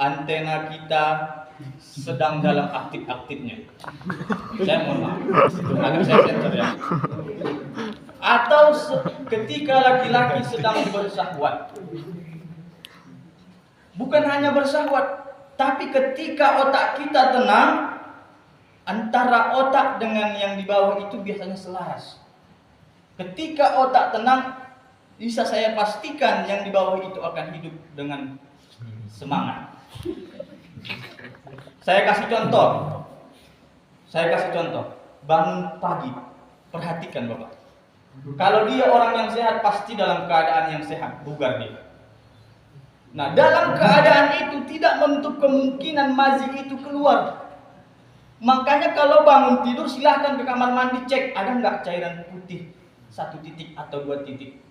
antena kita sedang dalam aktif-aktifnya. Saya mohon maaf, agak saya sensor ya. Atau ketika laki-laki sedang bersahwat. Bukan hanya bersahwat, tapi ketika otak kita tenang, antara otak dengan yang di bawah itu biasanya selaras. Ketika otak tenang, bisa saya pastikan yang di bawah itu akan hidup dengan semangat. Saya kasih contoh. Bangun pagi, perhatikan Bapak. Kalau dia orang yang sehat, pasti dalam keadaan yang sehat, bugar dia. Nah, dalam keadaan itu tidak menutup kemungkinan mazi itu keluar. Makanya kalau bangun tidur silahkan ke kamar mandi cek ada nggak cairan putih 1 titik atau 2 titik.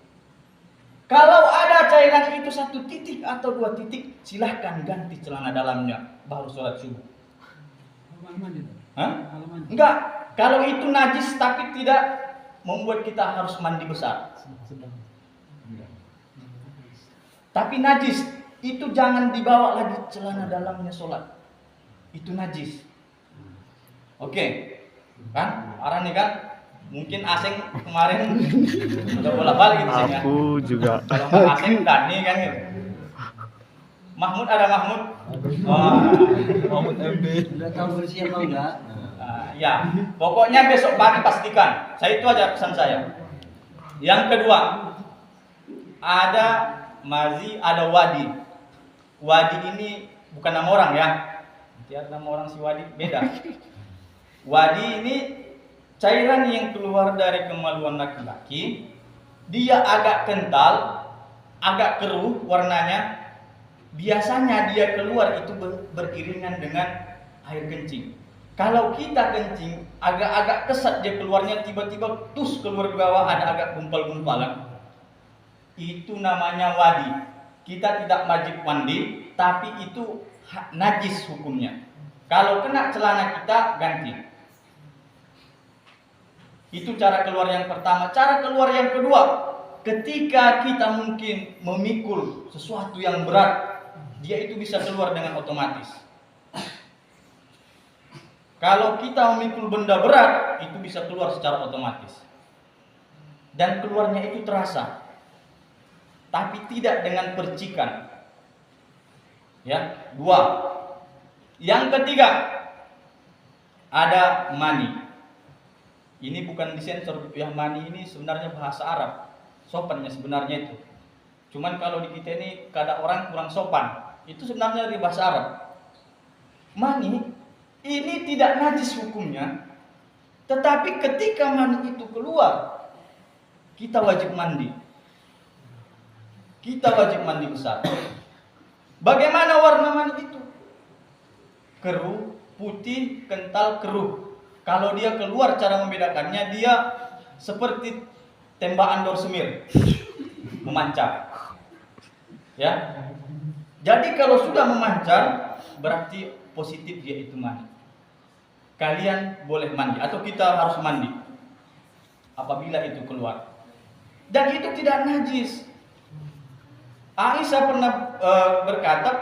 Kalau ada cairan itu 1 titik atau 2 titik, silahkan ganti celana dalamnya baru sholat subuh. Hah? Enggak. Kalau itu najis tapi tidak membuat kita harus mandi besar. Tapi najis itu jangan dibawa lagi celana dalamnya sholat. Itu najis. Oke, kan? Arah nih kan? Mungkin asing kemarin udah bola-balik gitu sih ya. Aku juga. Kalau nggak asing Dani kan gitu. Mahmud ada Mahmud. Mahmud MB. Udah tahu bersiap atau enggak? Ya, pokoknya besok pagi pastikan. Itu aja pesan saya. Yang kedua, ada mazi, ada wadi. Wadi ini bukan nama orang ya. Nanti nama orang si wadi beda. Wadi ini cairan yang keluar dari kemaluan laki-laki. Dia agak kental, agak keruh warnanya. Biasanya dia keluar itu beriringan dengan air kencing. Kalau kita kencing, agak-agak kesat dia keluarnya, tiba-tiba tus keluar ke bawah, ada agak gumpal-gumpalan. Itu namanya wadi. Kita tidak wajib mandi, tapi itu najis hukumnya. Kalau kena celana kita, ganti. Itu cara keluar yang pertama. Cara keluar yang kedua, ketika kita mungkin memikul sesuatu yang berat, dia itu bisa keluar dengan otomatis. Kalau kita memikul benda berat, itu bisa keluar secara otomatis. Dan keluarnya itu terasa. Tapi tidak dengan percikan. Ya, 2. Yang ketiga, ada mani. Ini bukan disensor, yang mani ini sebenarnya bahasa Arab. Sopannya sebenarnya itu. Cuman kalau di kita ini kadang orang kurang sopan. Itu sebenarnya dari bahasa Arab. Mani ini tidak najis hukumnya, tetapi ketika mani itu keluar, kita wajib mandi. Kita wajib mandi besar. Bagaimana warna mani itu? Keruh, putih, kental, keruh. Kalau dia keluar, cara membedakannya dia seperti tembakan dorsemir, memancar. Ya. Jadi kalau sudah memancar, berarti positif dia itu mani. Kalian boleh mandi atau kita harus mandi apabila itu keluar. Dan itu tidak najis. Aisyah pernah berkata,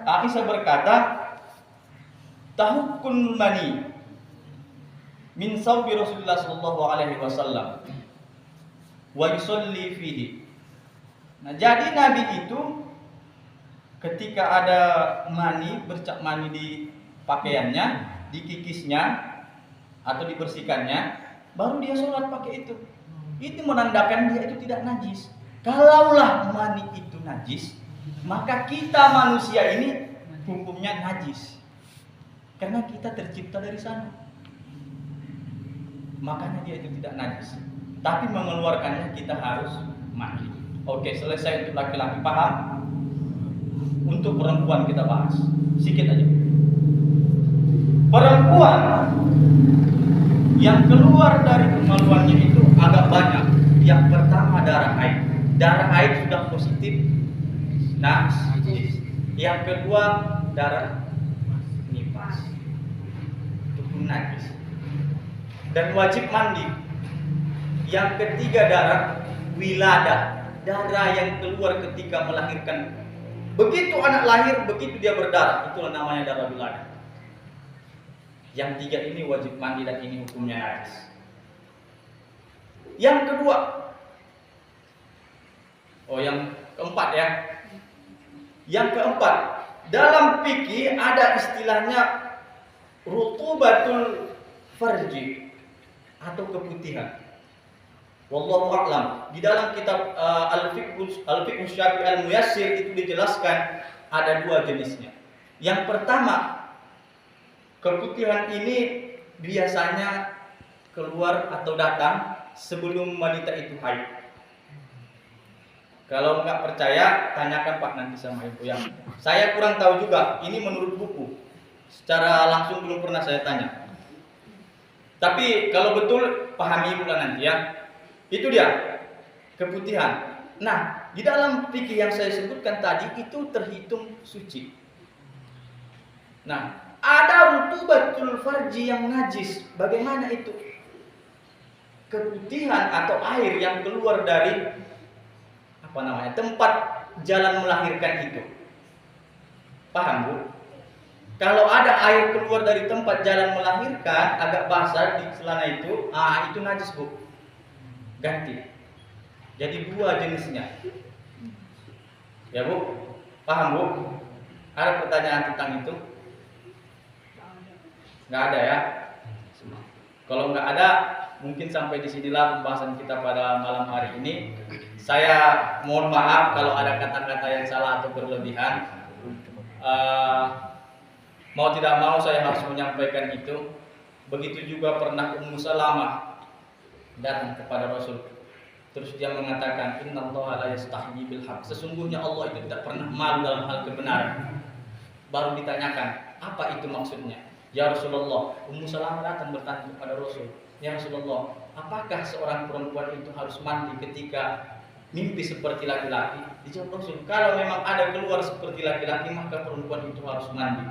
Aisyah berkata, tahukun mani min sawbi Rasulullah sallallahu alaihi wasallam wa yusalli fihi. Nah, jadi Nabi itu ketika ada mani, bercak mani di pakaiannya, dikikisnya atau dibersihkannya, baru dia sholat pakai itu. Itu menandakan dia itu tidak najis. Kalaulah mani itu najis, maka kita manusia ini hukumnya najis. Karena kita tercipta dari sana. Makanya dia itu tidak najis. Tapi mengeluarkannya kita harus mandi. Oke, selesai untuk laki-laki, paham? Untuk perempuan kita bahas sedikit aja. Perempuan yang keluar dari kemaluannya itu agak banyak. Yang pertama darah haid. Darah haid sudah positif najis. Yang kedua darah nifas. Itu pun najis. Dan wajib mandi. Yang ketiga darah wiladah. darah yang keluar ketika melahirkan. Begitu anak lahir, begitu dia berdarah, itulah namanya darah bulanan. Yang tiga ini wajib mandi dan ini hukumnya najis. Yang kedua, yang keempat ya. Yang keempat, dalam fikih ada istilahnya rutubatul farji atau keputihan. Wallahu a'lam. Di dalam kitab Al-Fiqh Syafi'i Al-Muyassir itu dijelaskan ada dua jenisnya. Yang pertama, keputihan ini biasanya keluar atau datang sebelum wanita itu haid. Kalau nggak percaya, tanyakan Pak nanti sama ibu yang. Saya kurang tahu juga. Ini menurut buku. Secara langsung belum pernah saya tanya. Tapi kalau betul pahami ibu lah nanti ya. Itu dia keputihan. Nah, di dalam fikih yang saya sebutkan tadi itu terhitung suci. Nah, ada rutubatul farji yang najis. Bagaimana itu? Keputihan atau air yang keluar dari tempat jalan melahirkan itu. Paham, Bu? Kalau ada air keluar dari tempat jalan melahirkan agak basah di celana itu najis, Bu. Ganti. Jadi dua jenisnya. Ya, Bu? Paham, Bu? Ada pertanyaan tentang itu? Nggak ada ya? Kalau nggak ada, mungkin sampai di sinilah pembahasan kita pada malam hari ini. Saya mohon maaf kalau ada kata-kata yang salah atau berlebihan. Mau tidak mau saya harus menyampaikan itu. Begitu juga pernah Ummu Salamah datang kepada Rasul. Terus dia mengatakan, Innallaha la yastahyi bil haqq. Sesungguhnya Allah itu tidak pernah malu dalam hal kebenaran. Baru ditanyakan, apa itu maksudnya? Ya Rasulullah, Ummu Salamah datang bertanya kepada Rasul, ya Rasulullah, apakah seorang perempuan itu harus mandi ketika mimpi seperti laki-laki? Dijawab Rasul, kalau memang ada keluar seperti laki-laki, maka perempuan itu harus mandi.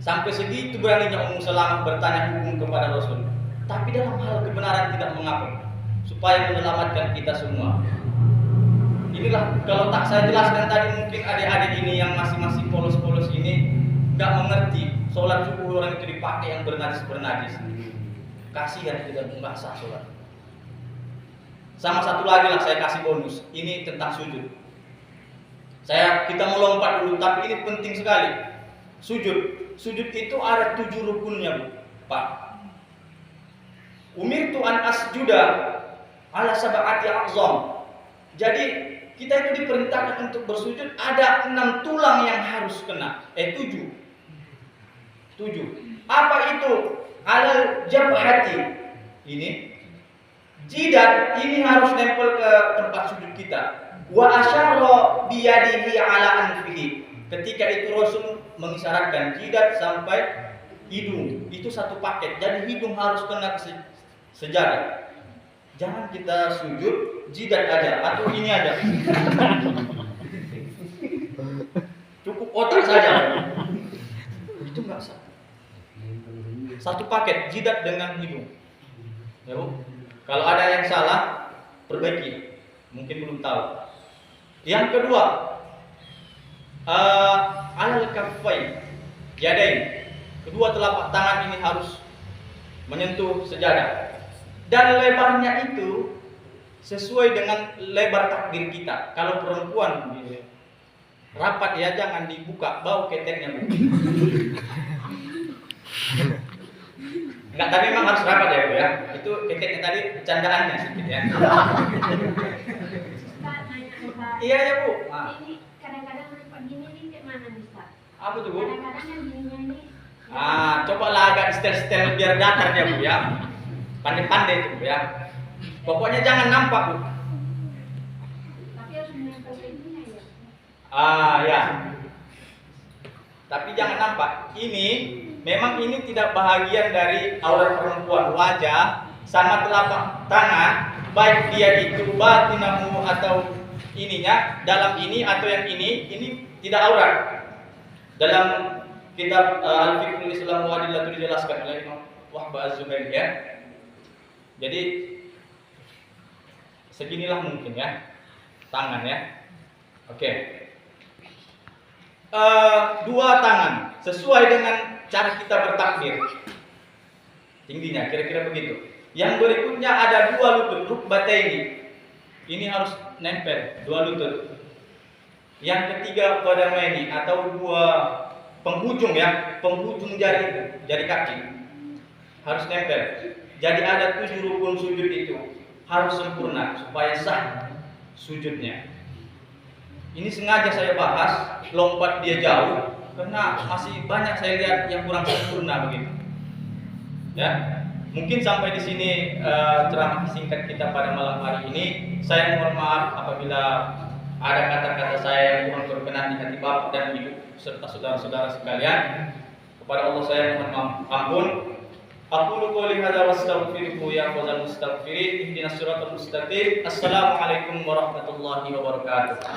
Sampai segitu beraninya Ummu Salamah bertanya hukum kepada Rasul. Tapi dalam hal kebenaran tidak mengapa, supaya menyelamatkan kita semua. Inilah kalau tak saya jelaskan tadi, mungkin adik-adik ini yang masih polos-polos ini nggak mengerti. Sholat subuh orang itu dipakai yang bernajis. Kasihan tidak sah sholat. Sama satu lagi lah saya kasih bonus. Ini tentang sujud. Kita mau lompat dulu, tapi ini penting sekali. Sujud itu ada 7 rukunnya, Bu. Pak. Umirtu an asjuda ala sab'ati a'zam. Jadi kita itu diperintahkan untuk bersujud, ada 6 tulang yang harus kena. 7. Apa itu? Alal jabhati. Ini jidat ini harus nempel ke tempat sujud kita. Wa asyara biyadihi ala anfihi. Ketika itu Rasul mengisyaratkan jidat sampai hidung. Itu satu paket. Jadi hidung harus kena ke sejadah. Jangan kita sujud jidat aja atau ini aja. Cukup otak saja. Itu enggak sah. Satu paket jidat dengan hidung. Ya, Bu. Kalau ada yang salah, perbaiki. Mungkin belum tahu. Yang kedua, alal kaffain yadain. Kedua telapak tangan ini harus menyentuh sejadah. Dan lebarnya itu sesuai dengan lebar takbir kita. Kalau perempuan rapat ya, jangan dibuka, bau keteknya, Bu. Enggak, tapi memang harus rapat ya, Bu ya. Itu keteknya tadi bercandaannya sedikit ya. Iya ya, Bu. Ini kadang-kadang lipat gini nih kayak mana nih, Pak? Apa tuh, Bu? Kadang-kadang yang gininya ini. Cobalah agak setel-setel biar datar ya, Bu ya. Pandai-pandai itu, Bu ya. Pokoknya jangan nampak, Bu. Tapi harus menempel ke ininya ya. Ya. Tapi jangan nampak. Ini memang ini tidak bahagian dari aurat perempuan. Wajah sama telapak tangan, baik dia itu batinahu atau ininya, dalam ini atau yang ini tidak aurat. Dalam kitab Al-Fiqhul Islam wa Adillatu dijelaskan oleh Imam Wahbah Az-Zubairi ya. Jadi seginilah mungkin ya. tangan ya. Oke. Dua tangan sesuai dengan cara kita bertakbir. Tingginya kira-kira begitu. Yang berikutnya ada dua lutut, rukbataini. Ini harus nempel, dua lutut. Yang ketiga qadamaini atau dua penghujung ya, penghujung jari kaki harus nempel. Jadi ada 7 rukun sujud itu harus sempurna supaya sah sujudnya. Ini sengaja saya bahas, lompat dia jauh karena masih banyak saya lihat yang kurang sempurna begitu. Ya, mungkin sampai di sini ceramah singkat kita pada malam hari ini. Saya mohon maaf apabila ada kata-kata saya yang kurang berkenan di hati Bapak dan Ibu serta saudara-saudara sekalian. Kepada Allah saya mohon ampun. Aqulu qouli hadza wa astaghfiruhu ya fawzal mustaghfirin ihdinas siratal mustaqim. Assalamualaikum warahmatullahi wabarakatuh.